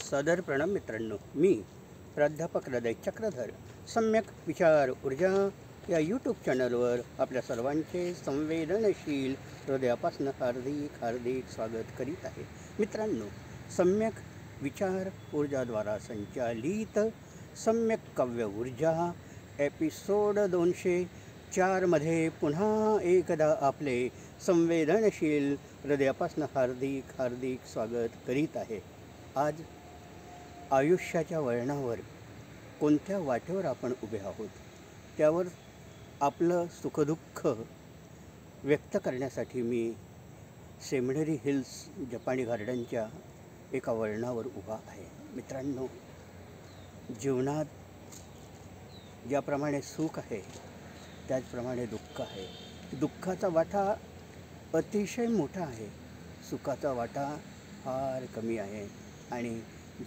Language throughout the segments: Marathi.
सादर प्रणाम मित्रांनो, मी प्राध्यापक हृदय चक्रधर सम्यक विचार ऊर्जा या यूट्यूब चॅनलवर आपल्या सर्वांचे संवेदनशील हृदयापासून हार्दिक हार्दिक स्वागत करीत आहे. मित्रांनो, सम्यक विचार ऊर्जाद्वारा संचालित सम्यक काव्य ऊर्जा एपिसोड 204मध्ये पुन्हा एकदा आपले संवेदनशील हृदयापासून हार्दिक हार्दिक स्वागत करीत आहे. आज आयुष्याच्या वळणावर कोणत्या वाटेवर आपण उभे आहोत त्यावर आपलं सुखदुःख व्यक्त करण्यासाठी मी सेमिनरी हिल्स जपानी गार्डनच्या एका वळणावर उभा आहे. मित्रांनो, जीवनात ज्याप्रमाणे सुख आहे त्याचप्रमाणे दुःख आहे. दुःखाचा वाटा अतिशय मोठा आहे, सुखाचा वाटा फार कमी आहे. आणि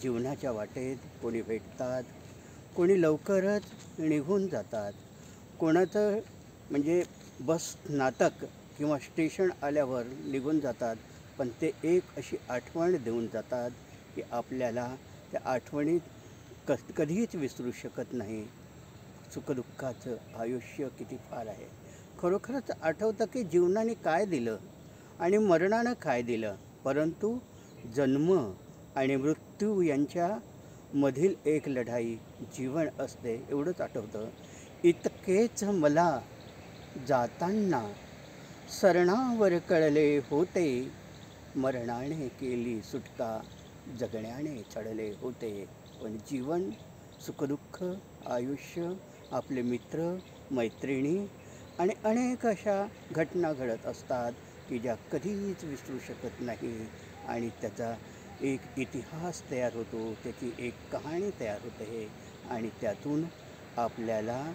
जीवनाच्या वाटेत कोणी भेटतात, कोणी लवकरच निघून जातात. कोणाचं म्हणजे बस नाटक किंवा स्टेशन आल्यावर निघून जातात, पण ते एक अशी आठवण देऊन जातात की आपल्याला त्या आठवणीत कधीच विसरू शकत नाही. सुखदुःखाचं आयुष्य किती फार आहे. खरोखरच आठवतं की जीवनाने काय दिलं आणि मरणानं काय दिलं, परंतु जन्म आणि मृत्यू यांच्या मधील एक लढाई जीवन असते एवढंच आठवतं. इतकेच मला जाताना सरणावर कळले होते, मरणाने केली सुटका जगण्याने चढले होते. पण जीवन, सुखदुःख, आयुष्य, आपले मित्र मैत्रिणी आणि अनेक अशा घटना घडत असतात की ज्या कधीच विसरू शकत नाही. आणि त्याचा एक इतिहास तयार होतो, त्याची एक कहाणी तयार होते आणि त्यातून आपल्याला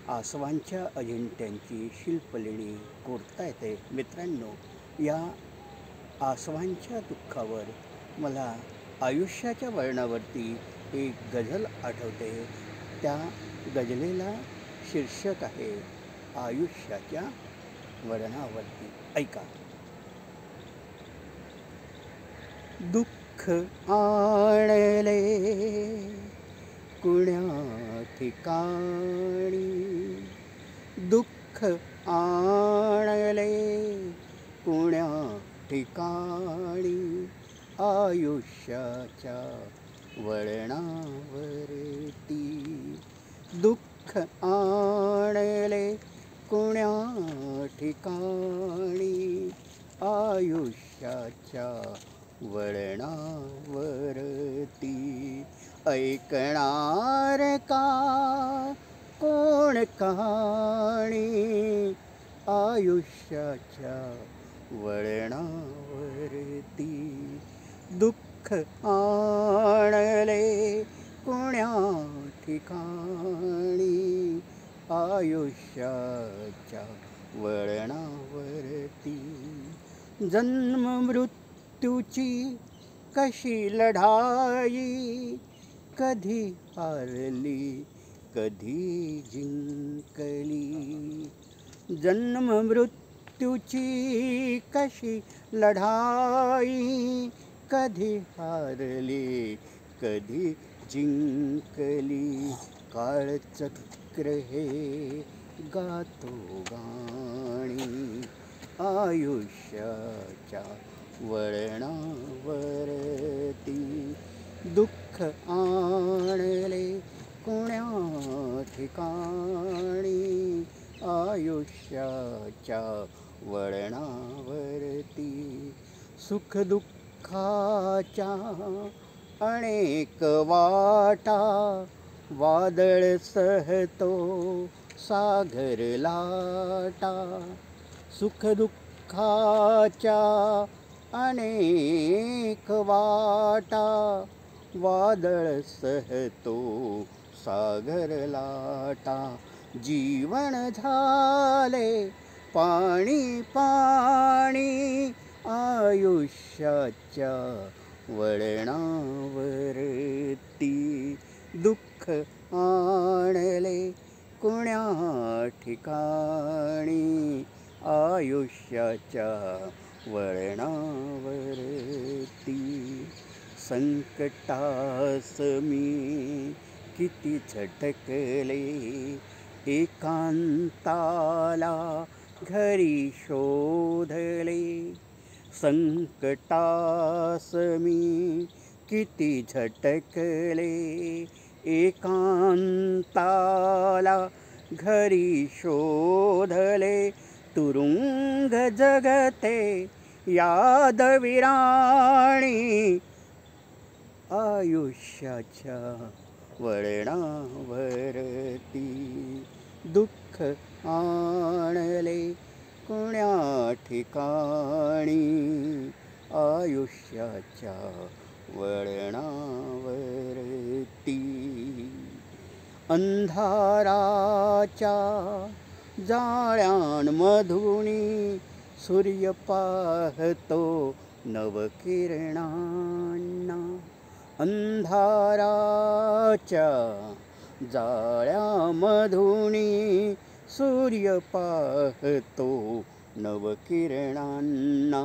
आसवांच्या अजिंठ्यांची शिल्पलेणी कोरता येते. मित्रांनो, या आसवांच्या दुःखावर मला आयुष्याच्या वळणावरती एक गझल आठवते. त्या गझलेला शीर्षक आहे आयुष्याच्या वळणावरती. ऐका. दुःख आणले कुण्या ठिकाणी, दुःख आणले कुण्या ठिकाणी, आयुष्याच्या वळणावरती. दुःख आणले कुण्या ठिकाणी, आयुष्याच्या वळणावरती. ऐकणार का कोण कहाणी, आयुष्याच्या वळणावरती. दुःख आणले कुण्या ठिकाणी, आयुष्याच्या वळणावरती. जन्म मृत्यूची कशी लढाई, कधी हारली कधी जिंकली. जन्म मृत्यूची कशी लढाई, कधी हारली कधी जिंकली. काळचक्र हे गातो गाणी, आयुष्याच्या वळणावरती. दुःख आणले कुण्या ठिकाणी, आयुष्याच्या वळणावरती. सुखदुःखाच्या अनेक वाटा, वादळ सहतो सागर लाटा. सुखदुःखाच्या अनेक वाटा, वादळ सहतो सागर लाटा. जीवन झाले पाणी पाणी, आयुष्याच्या वळणावरती. दुःख आणले कुण्या ठिकाणी, आयुष्याच्या वळणावरती. संकटास मी किती झटकले, एकांताला घरी शोधले. संकटास मी किती झटकले, एकांताला घरी शोधले. तुरुंग जगते यादविराणी, आयुष्याच्या वळणावरती दुःख आणले कुण्या ठिकाणी, आयुष्याच्या वळणावरती. अंधाराच्या जाळ्यांमधूनी सूर्य पाहतो नवकिरणांना. अंधाराच्या जाळ्यामधूनी सूर्य पाहतो नवकिरणांना.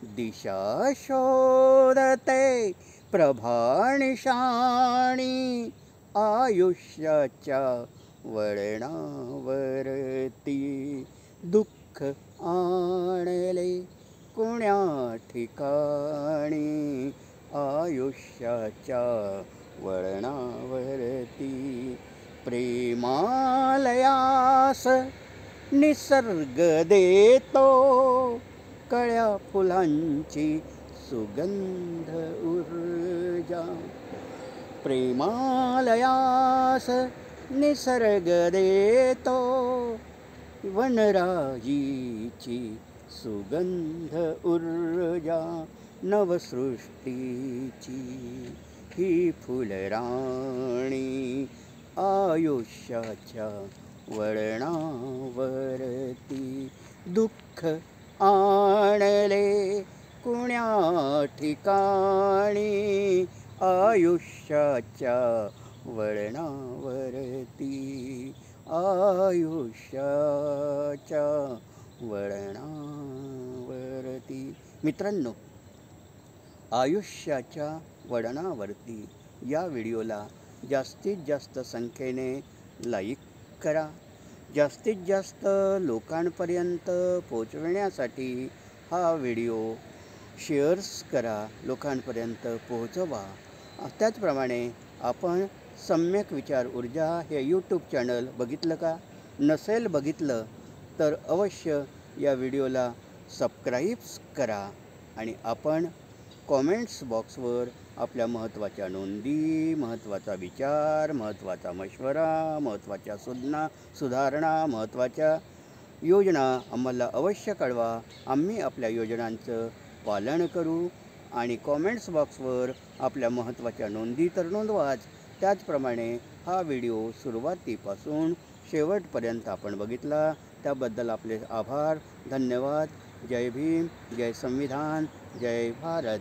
दिशा शोधते प्रभानिशाणी, आयुष्याच्या वळणावरती दुःख आणले कुण्या ठिकाणी, आयुष्याच्या वळणावरती. प्रेमालयास निसर्ग देतो, कळ्या फुलांची सुगंध ऊर्जा. प्रेमालयास निसर्ग देतो, वनराजीची सुगंध ऊर्जा. नवसृष्टीची ही फुलराणी, आयुष्याच्या वळणावरती दुःख आणले कुण्या ठिकाणी, आयुष्याच्या वळणावरती, आयुष्याच्या वळणावरती. मित्रांनो, आयुष्याच्या वळणावरती या व्हिडिओला जास्तीत जास्त संख्येने लाईक करा. जास्तीत जास्त लोकांपर्यंत पोचवण्यासाठी हा व्हिडिओ शेअर्स करा, लोकांपर्यंत पोहोचवा. त्याचप्रमाणे आपण सम्यक विचार ऊर्जा हे यूट्यूब चॅनल बघितलं का? नसेल बघितलं तर अवश्य या व्हिडिओला सबस्क्राईब्स करा आणि आपण कॉमेंट्स बॉक्सवर आपल्या महत्त्वाच्या नोंदी, महत्त्वाचा विचार, महत्त्वाचा मशवरा, महत्त्वाच्या सुधारणा, महत्त्वाच्या योजना आम्हाला अवश्य कळवा. आम्ही आपल्या योजनांचं पालन करू आणि कॉमेंट्स बॉक्सवर आपल्या महत्त्वाच्या नोंदी तर नोंदवाच. त्याचप्रमाणे हा व्हिडिओ सुरुवातीपासून शेवटपर्यंत आपण बघितला त्याबद्दल आपले आभार, धन्यवाद. जय भीम, जय संविधान, जय भारत.